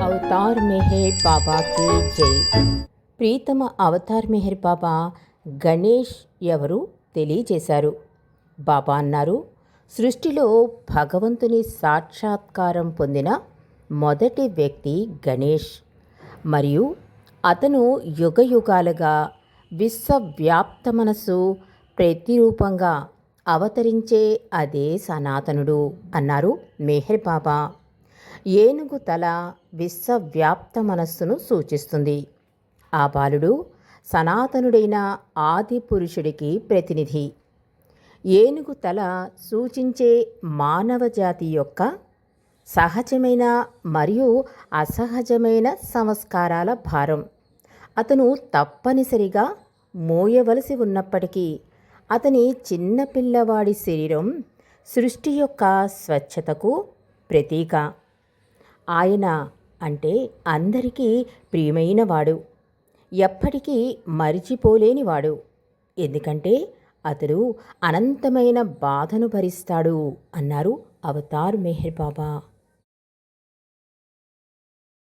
Avatar Meher బాబాకి జై. ప్రీతమ అవతార్ మెహర్ బాబా గణేష్ ఎవరు తెలియజేశారు. బాబా అన్నారు, సృష్టిలో భగవంతుని సాక్షాత్కారం పొందిన మొదటి వ్యక్తి గణేష్ మరియు అతను యుగయుగాలుగా విశ్వవ్యాప్త మనసు ప్రతిరూపంగా అవతరించే అదే సనాతనుడు అన్నారు మెహర్ బాబా. ఏనుగు తల విశ్వవ్యాప్త మనస్సును సూచిస్తుంది. ఆ బాలుడు సనాతనుడైన ఆది పురుషుడికి ప్రతినిధి. ఏనుగు తల సూచించే మానవ జాతి యొక్క సహజమైన మరియు అసహజమైన సంస్కారాల భారం అతను తప్పనిసరిగా మోయవలసి ఉన్నప్పటికీ అతని చిన్నపిల్లవాడి శరీరం సృష్టి యొక్క స్వచ్ఛతకు ప్రతీక. ఆయన అంటే అందరికీ ప్రియమైనవాడు, ఎప్పటికీ మరిచిపోలేనివాడు. ఎందుకంటే అతడు అనంతమైన బాధను భరిస్తాడు అన్నారు అవతార్ మెహర్ బాబా.